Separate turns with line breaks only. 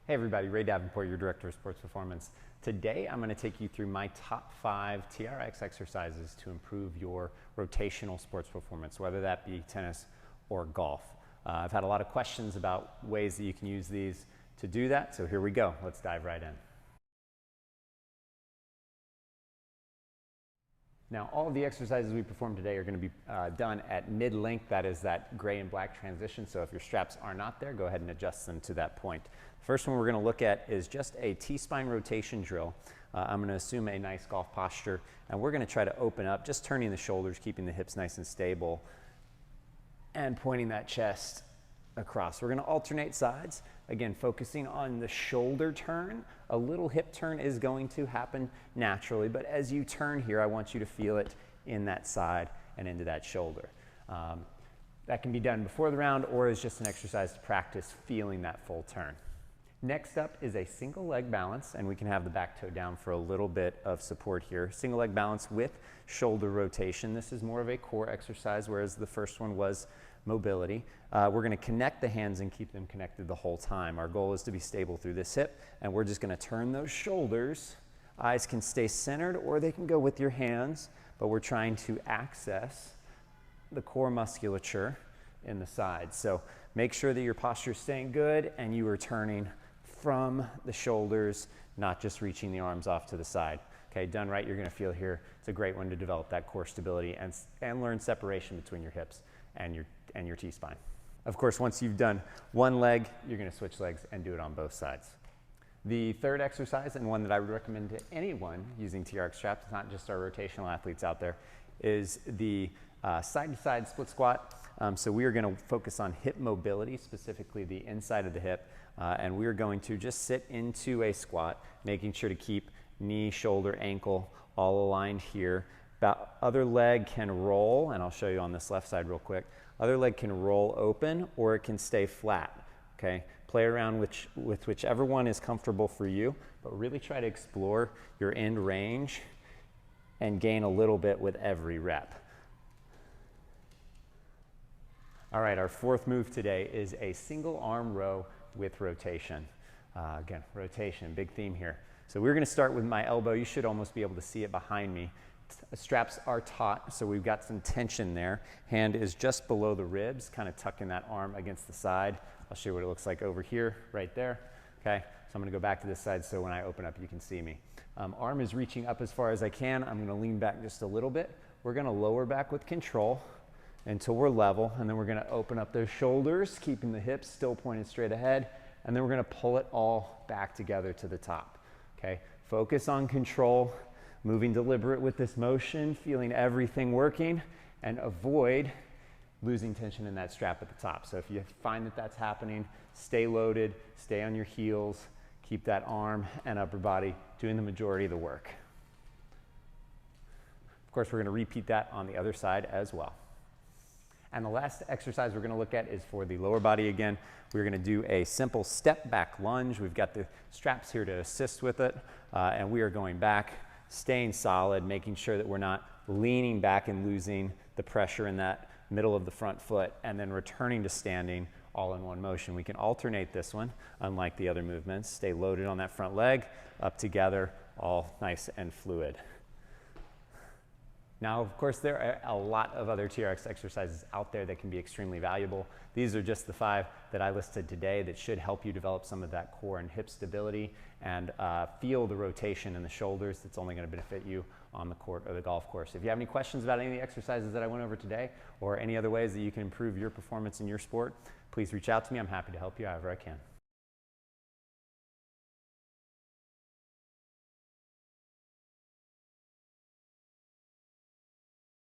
Hey everybody, Ray Davenport, your Director of Sports Performance. Today I'm going to take you through my top 5 TRX exercises to improve your rotational sports performance, whether that be tennis or golf. I've had a lot of questions about ways that you can use these to do that, so here we go. Let's dive right in. Now, all of the exercises we perform today are going to be done at mid-length. That is that gray and black transition. So if your straps are not there, go ahead and adjust them to that point. The first one we're going to look at is just a T-spine rotation drill. I'm going to assume a nice golf posture, and we're going to try to open up, just turning the shoulders, keeping the hips nice and stable, and pointing that chest across. We're going to alternate sides. Again, focusing on the shoulder turn. A little hip turn is going to happen naturally, but as you turn here, I want you to feel it in that side and into that shoulder. That can be done before the round or as just an exercise to practice feeling that full turn. Next up is a single leg balance, and we can have the back toe down for a little bit of support here. Single leg balance with shoulder rotation. This is more of a core exercise, whereas the first one was mobility. We're going to connect the hands and keep them connected the whole time. Our goal is to be stable through this hip, and we're just going to turn those shoulders. Eyes can stay centered or they can go with your hands, but we're trying to access the core musculature in the sides. So make sure that your posture is staying good and you are turning from the shoulders, not just reaching the arms off to the side. Okay, done right, you're going to feel here. It's a great one to develop that core stability and learn separation between your hips and your T-spine. Of course, once you've done one leg, you're going to switch legs and do it on both sides. The third exercise, and one that I would recommend to anyone using TRX straps, not just our rotational athletes out there, is the side-to-side split squat. So we are going to focus on hip mobility, specifically the inside of the hip, and we are going to just sit into a squat, making sure to keep knee, shoulder, ankle all aligned here. Other leg can roll, and I'll show you on this left side real quick. Other leg can roll open or it can stay flat. Okay, play around with whichever one is comfortable for you, but really try to explore your end range and gain a little bit with every rep. All right, our fourth move today is a single arm row with rotation. Again, rotation, big theme here. So we're going to start with my elbow. You should almost be able to see it behind me. Straps are taut, so we've got some tension there. Hand is just below the ribs, kind of tucking that arm against the side. I'll show you what it looks like over here, right there. Okay, so I'm going to go back to this side so when I open up you can see me. Arm is reaching up as far as I can. I'm going to lean back just a little bit. We're going to lower back with control until we're level, and then we're going to open up those shoulders, keeping the hips still pointed straight ahead, and then we're going to pull it all back together to the top. Okay, focus on control, moving deliberate with this motion, feeling everything working, and avoid losing tension in that strap at the top. So if you find that that's happening, stay loaded, stay on your heels, keep that arm and upper body doing the majority of the work. Of course, we're going to repeat that on the other side as well. And the last exercise we're going to look at is for the lower body again. We're going to do a simple step back lunge. We've got the straps here to assist with it, and we are going back, staying solid, making sure that we're not leaning back and losing the pressure in that middle of the front foot, and then returning to standing all in one motion. We can alternate this one, unlike the other movements. Stay loaded on that front leg, up together, all nice and fluid. Now, of course, there are a lot of other TRX exercises out there that can be extremely valuable. These are just the 5 that I listed today that should help you develop some of that core and hip stability and feel the rotation in the shoulders. That's only going to benefit you on the court or the golf course. If you have any questions about any of the exercises that I went over today or any other ways that you can improve your performance in your sport, please reach out to me. I'm happy to help you however I can.